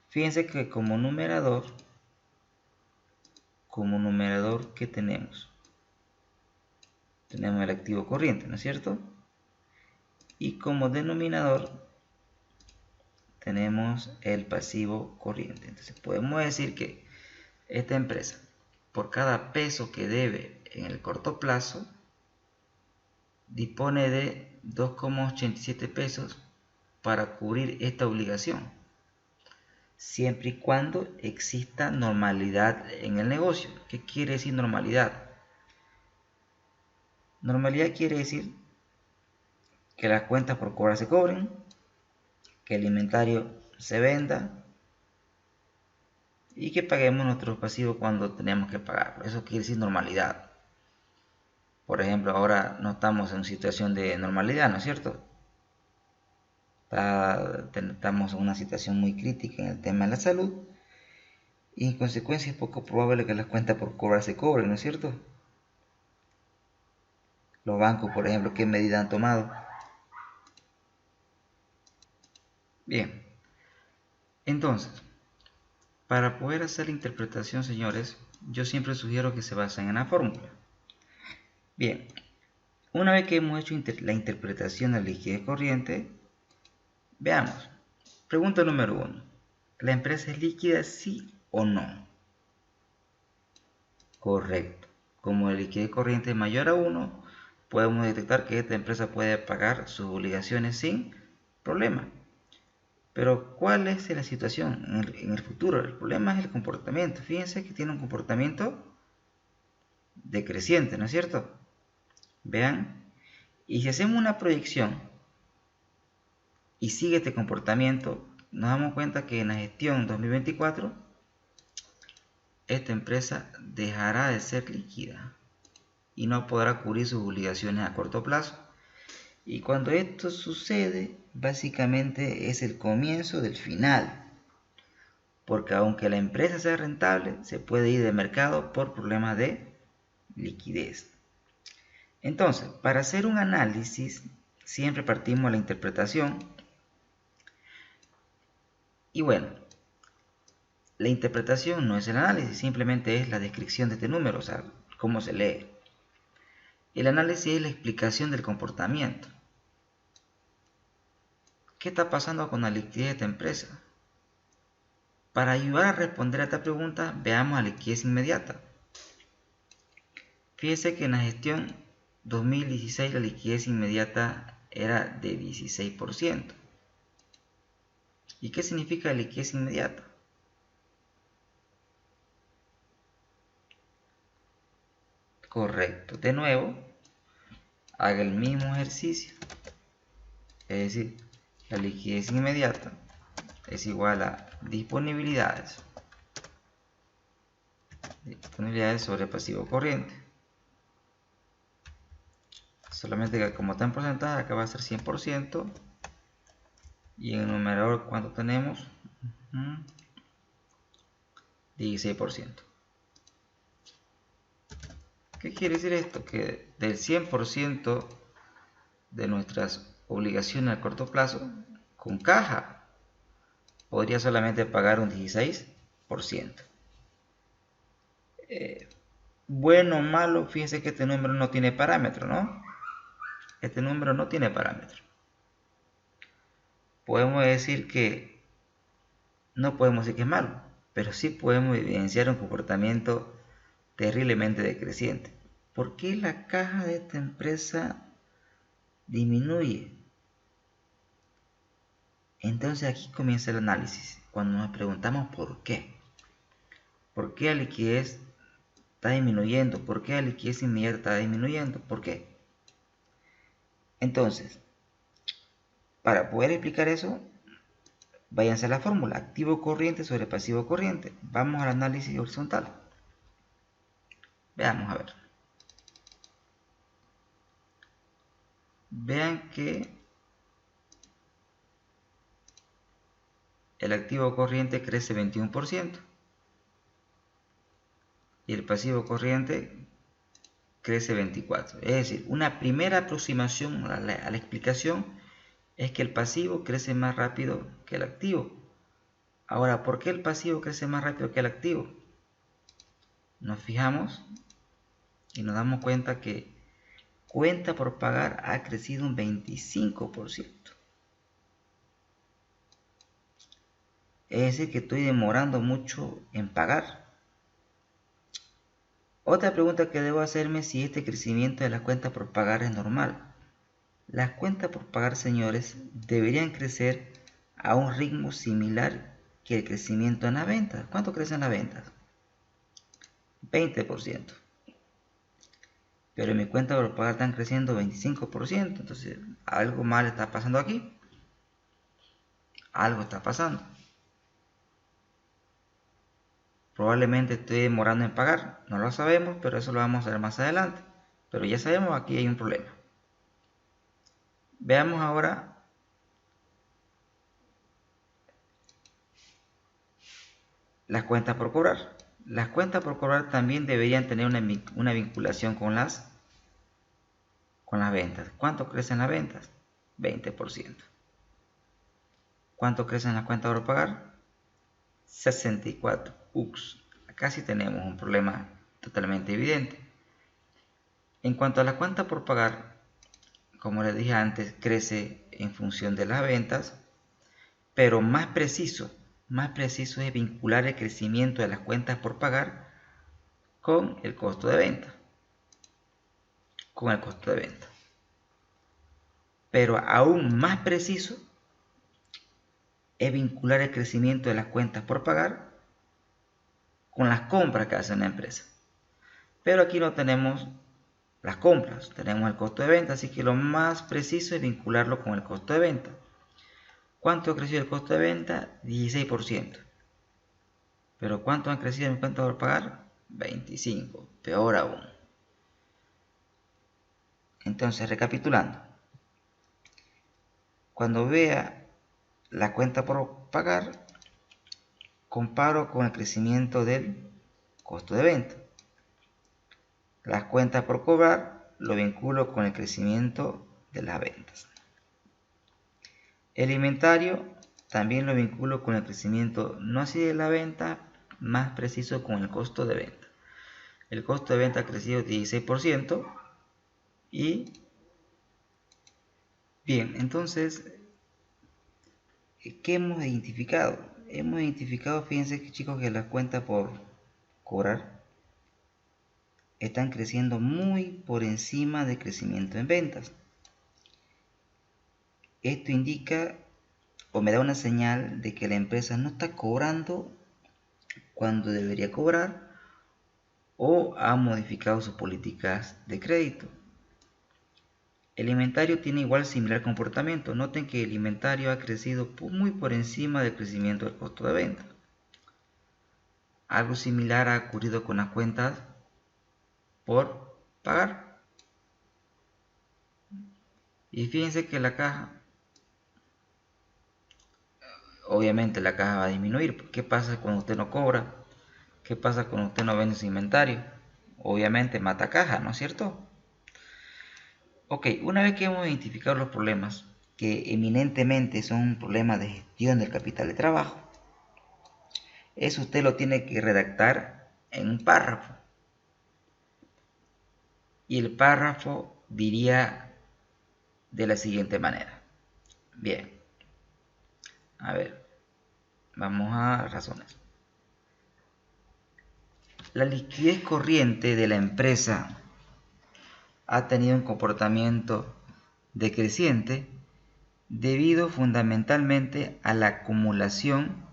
Fíjense que como numerador, ¿qué tenemos? Tenemos el activo corriente, ¿no es cierto? Y como denominador tenemos el pasivo corriente. Entonces podemos decir que esta empresa, por cada peso que debe en el corto plazo, dispone de 2,87 pesos para cubrir esta obligación, siempre y cuando exista normalidad en el negocio. ¿Qué quiere decir normalidad? Normalidad quiere decir que las cuentas por cobrar se cobren, que el inventario se venda y que paguemos nuestros pasivos cuando tenemos que pagarlo. Eso quiere decir normalidad. Por ejemplo, ahora no estamos en situación de normalidad, ¿no es cierto? Estamos en una situación muy crítica en el tema de la salud y en consecuencia es poco probable que las cuentas por cobrar se cobren, ¿no es cierto? Los bancos, por ejemplo, ¿qué medida han tomado? Bien, entonces, para poder hacer la interpretación, señores, yo siempre sugiero que se basen en la fórmula. Bien, una vez que hemos hecho la interpretación de la liquidez corriente, veamos. Pregunta número 1. ¿La empresa es líquida, sí o no? Correcto. Como la liquidez corriente es mayor a 1, podemos detectar que esta empresa puede pagar sus obligaciones sin problema. Pero ¿cuál es la situación en el futuro? El problema es el comportamiento. Fíjense que tiene un comportamiento decreciente, ¿no es cierto? Vean. Y si hacemos una proyección y sigue este comportamiento, nos damos cuenta que en la gestión 2024 esta empresa dejará de ser líquida y no podrá cubrir sus obligaciones a corto plazo. Y cuando esto sucede, básicamente es el comienzo del final. Porque aunque la empresa sea rentable, se puede ir de mercado por problemas de liquidez. Entonces, para hacer un análisis, siempre partimos de la interpretación. Y bueno, la interpretación no es el análisis, simplemente es la descripción de este número, o sea, cómo se lee. El análisis es la explicación del comportamiento. ¿Qué está pasando con la liquidez de esta empresa? Para ayudar a responder a esta pregunta, veamos la liquidez inmediata. Fíjese que en la gestión 2016 la liquidez inmediata era de 16%. ¿Y qué significa liquidez inmediata? Correcto. De nuevo, haga el mismo ejercicio. Es decir, la liquidez inmediata es igual a disponibilidades. Disponibilidades sobre pasivo corriente. Solamente que como está en porcentaje, acá va a ser 100%. Y en el numerador, ¿cuánto tenemos? 16%. ¿Qué quiere decir esto? Que del 100% de nuestras obligaciones a corto plazo, con caja, podría solamente pagar un 16%. Bueno o malo, fíjense que este número no tiene parámetro, ¿no? Este número no tiene parámetro. Podemos decir que no podemos decir que es malo, pero sí podemos evidenciar un comportamiento terriblemente decreciente. ¿Por qué la caja de esta empresa disminuye? Entonces aquí comienza el análisis, cuando nos preguntamos por qué. ¿Por qué la liquidez está disminuyendo? ¿Por qué la liquidez inmediata está disminuyendo? ¿Por qué? Entonces, para poder explicar eso, Váyanse a la fórmula, activo corriente sobre pasivo corriente. Vamos al análisis horizontal. Veamos a ver. Vean que el activo corriente crece 21% y el pasivo corriente crece 24%. Es decir, una primera aproximación a la explicación es que el pasivo crece más rápido que el activo. Ahora, ¿por qué el pasivo crece más rápido que el activo? Nos fijamos y nos damos cuenta que cuenta por pagar ha crecido un 25%. Es decir, que estoy demorando mucho en pagar. Otra pregunta que debo hacerme es si este crecimiento de las cuentas por pagar es normal. Las cuentas por pagar, señores, deberían crecer a un ritmo similar que el crecimiento en las ventas. ¿Cuánto crecen las ventas? 20%. Pero en mi cuenta por pagar están creciendo 25%. Entonces, algo mal está pasando aquí. Algo está pasando. Probablemente estoy demorando en pagar. No lo sabemos, pero eso lo vamos a ver más adelante. Pero ya sabemos, aquí hay un problema. Veamos ahora las cuentas por cobrar. Las cuentas por cobrar también deberían tener una vinculación con las ventas. ¿Cuánto crecen las ventas? 20%. ¿Cuánto crecen las cuentas por pagar? 64%. Ups, acá sí tenemos un problema totalmente evidente. En cuanto a la cuenta por pagar, como les dije antes, crece en función de las ventas, pero más preciso es vincular el crecimiento de las cuentas por pagar con el costo de venta. Pero aún más preciso es vincular el crecimiento de las cuentas por pagar con las compras que hace una empresa. Pero aquí no tenemos las compras, tenemos el costo de venta, así que lo más preciso es vincularlo con el costo de venta. ¿Cuánto ha crecido el costo de venta? 16%. ¿Pero cuánto han crecido mis cuentas por pagar? 25%. Peor aún. Entonces, recapitulando. Cuando vea la cuenta por pagar, comparo con el crecimiento del costo de venta. Las cuentas por cobrar lo vinculo con el crecimiento de las ventas. El inventario también lo vinculo con el crecimiento, no así de la venta, más preciso con el costo de venta. El costo de venta ha crecido 16% y bien, entonces, ¿qué hemos identificado? Hemos identificado, fíjense que chicos, que las cuentas por cobrar están creciendo muy por encima del crecimiento en ventas. Esto indica o me da una señal de que la empresa no está cobrando cuando debería cobrar o ha modificado sus políticas de crédito. El inventario tiene igual similar comportamiento. Noten que el inventario ha crecido muy por encima del crecimiento del costo de venta. Algo similar ha ocurrido con las cuentas por pagar. Y fíjense que la caja, obviamente la caja va a disminuir. ¿Qué pasa cuando usted no cobra? ¿Qué pasa cuando usted no vende su inventario? Obviamente mata caja, ¿no es cierto? Ok, una vez que hemos identificado los problemas, que eminentemente son un problema de gestión del capital de trabajo, eso usted lo tiene que redactar en un párrafo. Y el párrafo diría de la siguiente manera. Bien, a ver, vamos a razones. La liquidez corriente de la empresa ha tenido un comportamiento decreciente debido fundamentalmente a la acumulación.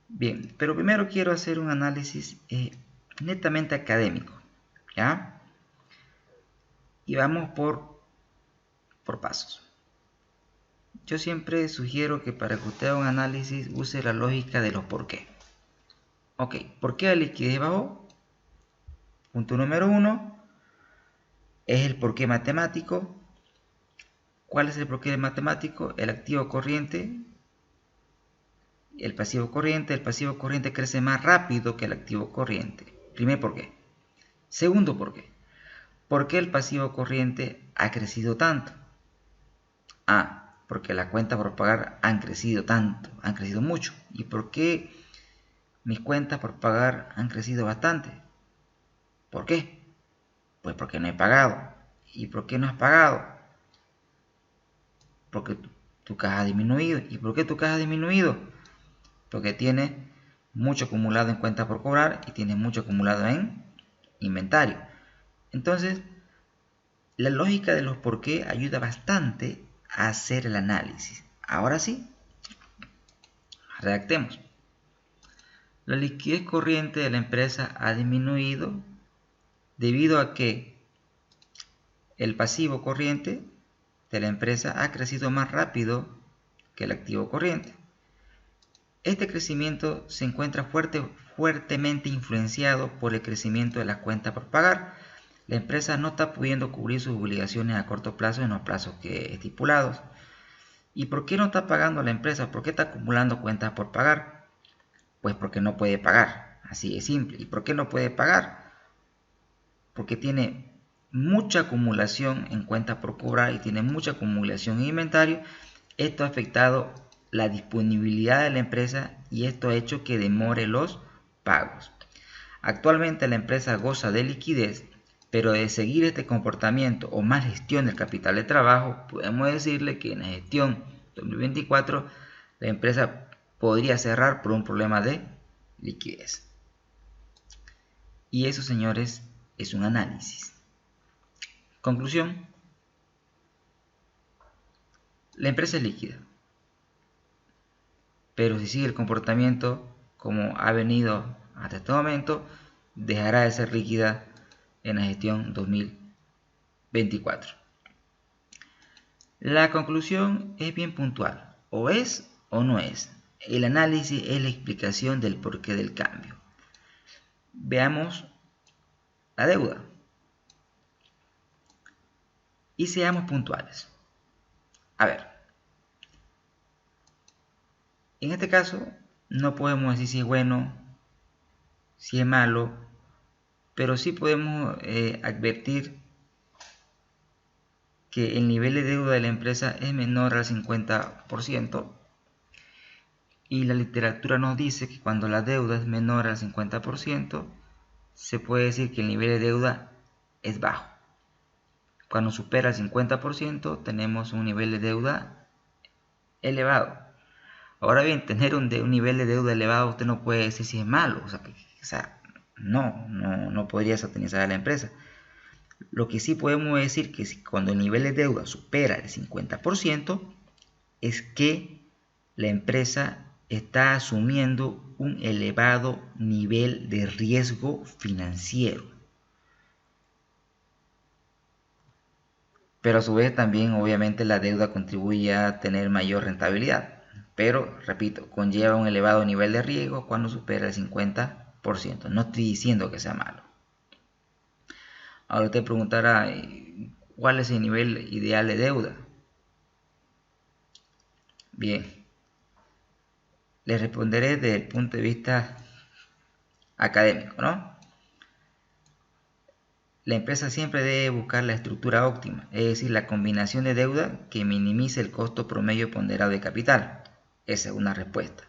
Bien, pero primero quiero hacer un análisis netamente académico, ¿ya? Y vamos por pasos. yo siempre sugiero que para que usted haga un análisis use la lógica de los por qué. Ok, ¿por qué la liquidez bajó? Punto número 1 es el porqué matemático. ¿Cuál es el porqué matemático? El activo corriente, el pasivo corriente. El pasivo corriente crece más rápido que el activo corriente. Primer porqué. Segundo porqué. ¿Por qué el pasivo corriente ha crecido tanto? Porque las cuentas por pagar han crecido tanto, han crecido mucho. ¿Y por qué mis cuentas por pagar han crecido bastante? ¿Por qué? Pues porque no he pagado. ¿Y por qué no has pagado? Porque tu caja ha disminuido. ¿Y por qué tu caja ha disminuido? Porque tienes mucho acumulado en cuentas por cobrar y tienes mucho acumulado en inventario. Entonces, la lógica de los por qué ayuda bastante a hacer el análisis. Ahora sí, redactemos. La liquidez corriente de la empresa ha disminuido debido a que el pasivo corriente de la empresa ha crecido más rápido que el activo corriente. Este crecimiento se encuentra fuertemente influenciado por el crecimiento de las cuentas por pagar. La empresa no está pudiendo cubrir sus obligaciones a corto plazo en los plazos que estipulados. ¿Y por qué no está pagando la empresa? ¿Por qué está acumulando cuentas por pagar? Pues porque no puede pagar, así de simple. ¿Y por qué no puede pagar? Porque tiene mucha acumulación en cuentas por cobrar y tiene mucha acumulación en inventario. Esto ha afectado la disponibilidad de la empresa y esto ha hecho que demore los pagos. Actualmente la empresa goza de liquidez, pero de seguir este comportamiento o mal gestión del capital de trabajo, podemos decirle que en la gestión 2024 la empresa podría cerrar por un problema de liquidez. Y eso, señores, es un análisis. Conclusión: la empresa es líquida, pero si sigue el comportamiento como ha venido hasta este momento, dejará de ser líquida en la gestión 2024. La conclusión es bien puntual: o es o no es. El análisis es la explicación del porqué del cambio. Veamos la deuda y seamos puntuales. A ver, en este caso no podemos decir si es bueno, si es malo, pero sí podemos advertir que el nivel de deuda de la empresa es menor al 50% y la literatura nos dice que cuando la deuda es menor al 50% se puede decir que el nivel de deuda es bajo. Cuando supera el 50% tenemos un nivel de deuda elevado. Ahora bien, tener un nivel de deuda elevado usted no puede decir si es malo, no podría satanizar a la empresa. Lo que sí podemos decir que cuando el nivel de deuda supera el 50% es que la empresa está asumiendo un elevado nivel de riesgo financiero. Pero a su vez también obviamente la deuda contribuye a tener mayor rentabilidad. Pero, repito, conlleva un elevado nivel de riesgo cuando supera el 50%. No estoy diciendo que sea malo. Ahora usted preguntará, ¿cuál es el nivel ideal de deuda? Bien, le responderé desde el punto de vista académico, ¿no? La empresa siempre debe buscar la estructura óptima, es decir, la combinación de deuda que minimice el costo promedio ponderado de capital. Esa es una respuesta.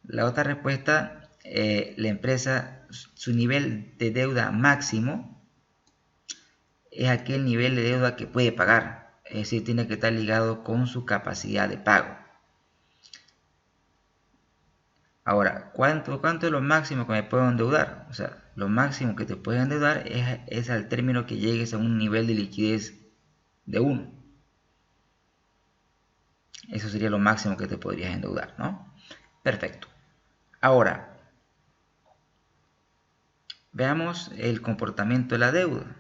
La otra respuesta, la empresa, su nivel de deuda máximo es aquel nivel de deuda que puede pagar, es decir, tiene que estar ligado con su capacidad de pago. Ahora, ¿cuánto es lo máximo que me puedo endeudar? O sea, lo máximo que te puedes endeudar es al término que llegues a un nivel de liquidez de 1. Eso sería lo máximo que te podrías endeudar, ¿no? Perfecto. Ahora, veamos el comportamiento de la deuda.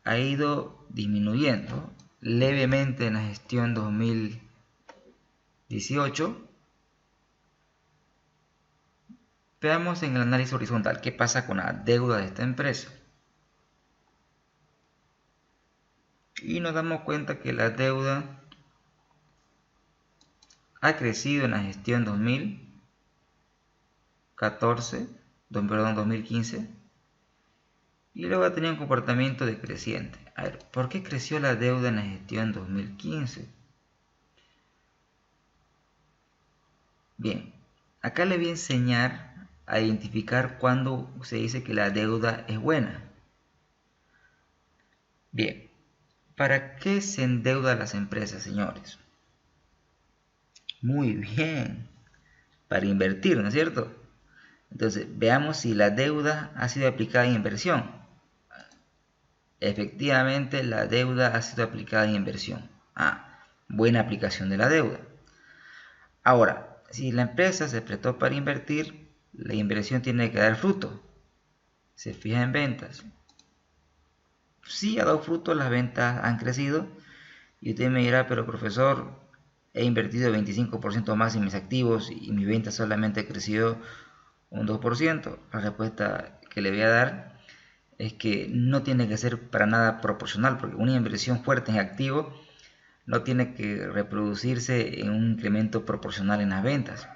Ha ido disminuyendo levemente en la gestión 2018. Veamos en el análisis horizontal qué pasa con la deuda de esta empresa. Y nos damos cuenta que la deuda ha crecido en la gestión 2015, y luego ha tenido un comportamiento decreciente. A ver, ¿por qué creció la deuda en la gestión 2015? Bien, acá le voy a enseñar a identificar cuando se dice que la deuda es buena. Bien, ¿para qué se endeudan las empresas, señores? Muy bien, para invertir, ¿no es cierto? Entonces, veamos si la deuda ha sido aplicada en inversión. Efectivamente, la deuda ha sido aplicada en inversión. Buena aplicación de la deuda. Ahora, si la empresa se prestó para invertir, la inversión tiene que dar fruto. Se fija en ventas. Sí ha dado fruto, las ventas han crecido. Y usted me dirá, pero profesor, he invertido 25% más en mis activos y mi venta solamente creció un 2%. La respuesta que le voy a dar es que no tiene que ser para nada proporcional, porque una inversión fuerte en activos no tiene que reproducirse en un incremento proporcional en las ventas.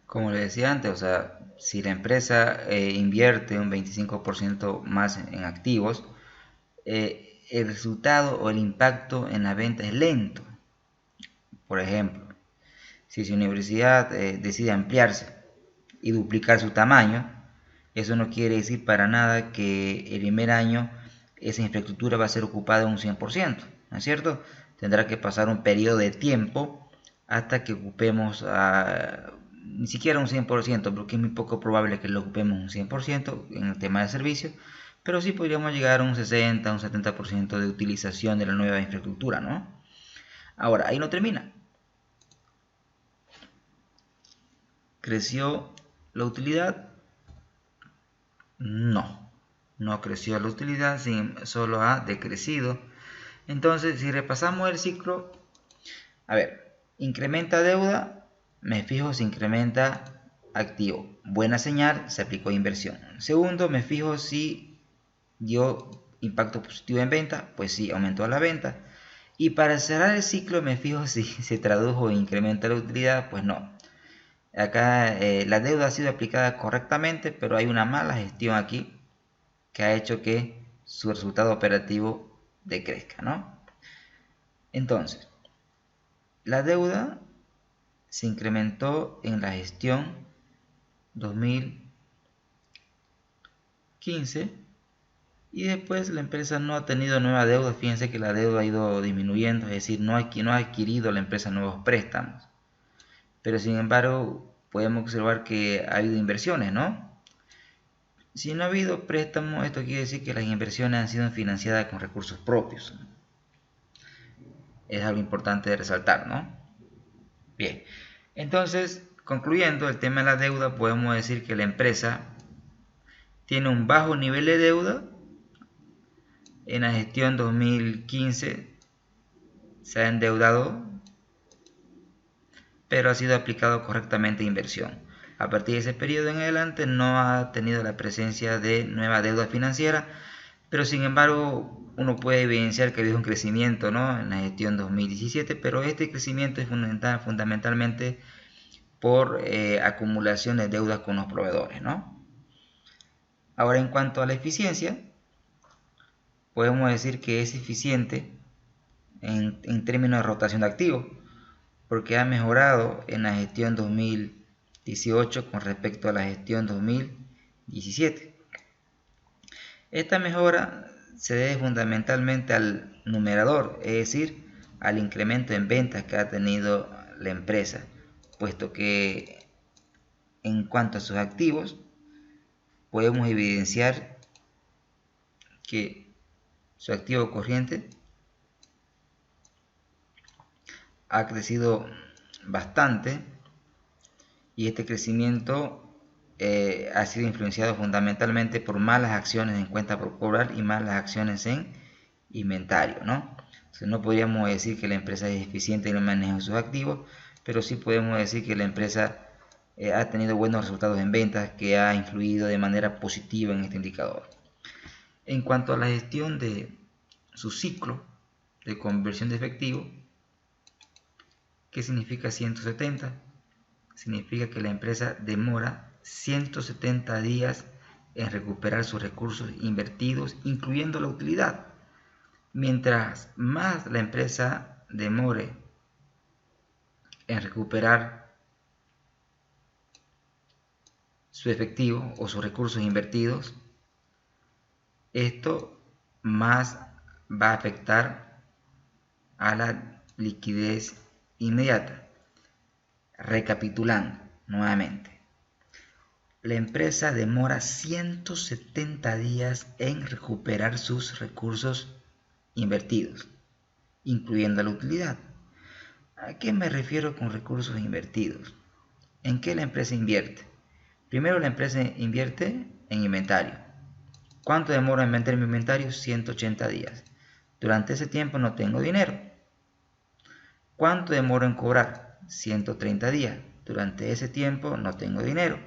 Como le decía antes, o sea, si la empresa invierte un 25% más en activos, el resultado o el impacto en la venta es lento. Por ejemplo, si su universidad decide ampliarse y duplicar su tamaño, eso no quiere decir para nada que el primer año esa infraestructura va a ser ocupada un 100%, ¿no es cierto? Tendrá que pasar un periodo de tiempo hasta que ocupemos ni siquiera un 100%, porque es muy poco probable que lo ocupemos un 100% en el tema de servicio, pero sí podríamos llegar a un 60, un 70% de utilización de la nueva infraestructura, ¿no? Ahora, ahí no termina. ¿Creció la utilidad? No, no creció la utilidad, solo ha decrecido. Entonces, si repasamos el ciclo, a ver, incrementa deuda, me fijo si incrementa activo. Buena señal, se aplicó inversión. Segundo, me fijo si dio impacto positivo en venta, pues sí, aumentó la venta. Y para cerrar el ciclo me fijo si se tradujo en incremento de la utilidad, pues no. Acá la deuda ha sido aplicada correctamente, pero hay una mala gestión aquí que ha hecho que su resultado operativo decrezca, ¿no? Entonces, la deuda se incrementó en la gestión 2015 y después la empresa no ha tenido nueva deuda. Fíjense que la deuda ha ido disminuyendo, es decir, no ha adquirido la empresa nuevos préstamos. Pero sin embargo, podemos observar que ha habido inversiones, ¿no? Si no ha habido préstamos, esto quiere decir que las inversiones han sido financiadas con recursos propios. Es algo importante de resaltar, ¿no? Bien, entonces, concluyendo el tema de la deuda, podemos decir que la empresa tiene un bajo nivel de deuda. En la gestión 2015 se ha endeudado, pero ha sido aplicado correctamente inversión. A partir de ese periodo en adelante no ha tenido la presencia de nueva deuda financiera, pero sin embargo uno puede evidenciar que ha habido un crecimiento, ¿no?, en la gestión 2017, pero este crecimiento es fundamentalmente por acumulación de deudas con los proveedores, ¿no? Ahora, en cuanto a la eficiencia, podemos decir que es eficiente en términos de rotación de activos, porque ha mejorado en la gestión 2018 con respecto a la gestión 2017. Esta mejora se debe fundamentalmente al numerador, es decir, al incremento en ventas que ha tenido la empresa, puesto que en cuanto a sus activos podemos evidenciar que su activo corriente ha crecido bastante, y este crecimiento ha sido influenciado fundamentalmente por malas acciones en cuenta por cobrar y malas acciones en inventario, ¿no? Entonces, no podríamos decir que la empresa es eficiente en el manejo de sus activos, pero sí podemos decir que la empresa ha tenido buenos resultados en ventas, que ha influido de manera positiva en este indicador. En cuanto a la gestión de su ciclo de conversión de efectivo, ¿qué significa 170? Significa que la empresa demora 170 días en recuperar sus recursos invertidos, incluyendo la utilidad. Mientras más la empresa demore en recuperar su efectivo o sus recursos invertidos, esto más va a afectar a la liquidez inmediata. Recapitulando nuevamente, la empresa demora 170 días en recuperar sus recursos invertidos, incluyendo la utilidad. ¿A qué me refiero con recursos invertidos? ¿En qué la empresa invierte? Primero, la empresa invierte en inventario. ¿Cuánto demora en vender mi inventario? 180 días. Durante ese tiempo no tengo dinero. ¿Cuánto demoro en cobrar? 130 días. Durante ese tiempo no tengo dinero.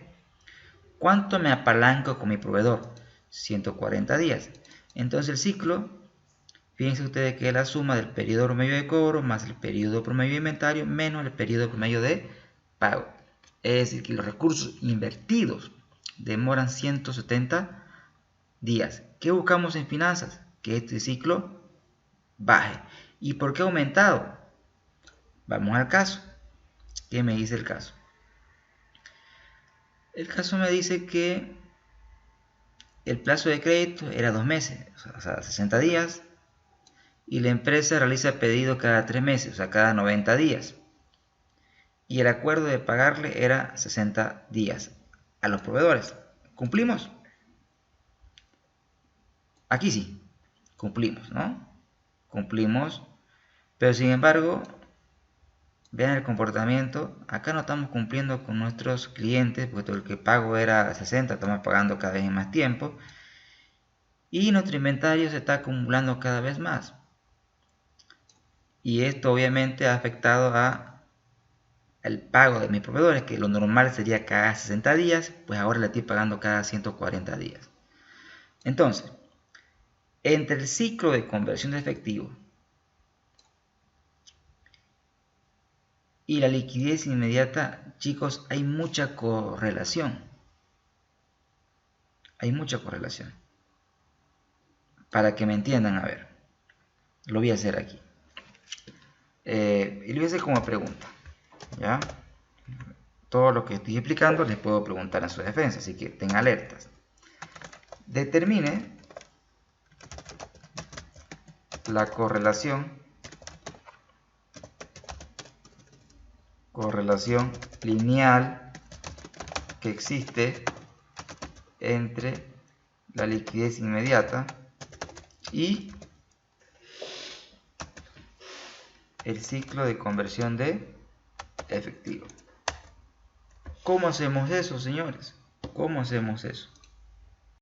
¿Cuánto me apalanco con mi proveedor? 140 días. Entonces el ciclo, fíjense ustedes que es la suma del periodo promedio de cobro más el periodo promedio de inventario menos el periodo promedio de pago. Es decir, que los recursos invertidos demoran 170 días. ¿Qué buscamos en finanzas? Que este ciclo baje. ¿Y por qué ha aumentado? Vamos al caso. ¿Qué me dice el caso? El caso me dice que el plazo de crédito era 2 meses, o sea, 60 días, y la empresa realiza pedido cada 3 meses, o sea, cada 90 días. Y el acuerdo de pagarle era 60 días a los proveedores. ¿Cumplimos? Aquí sí, cumplimos, ¿no? Cumplimos, pero sin embargo, vean el comportamiento. Acá no estamos cumpliendo con nuestros clientes, puesto que el que pago era 60, estamos pagando cada vez en más tiempo. Y nuestro inventario se está acumulando cada vez más. Y esto obviamente ha afectado al pago de mis proveedores, que lo normal sería cada 60 días, pues ahora le estoy pagando cada 140 días. Entonces, entre el ciclo de conversión de efectivo y la liquidez inmediata, chicos, hay mucha correlación. Hay mucha correlación. Para que me entiendan, a ver, lo voy a hacer aquí. Y lo voy a hacer como pregunta, ¿ya? Todo lo que estoy explicando les puedo preguntar en su defensa, así que estén alertas. Determine la correlación lineal que existe entre la liquidez inmediata y el ciclo de conversión de efectivo. ¿Cómo hacemos eso, señores? ¿Cómo hacemos eso?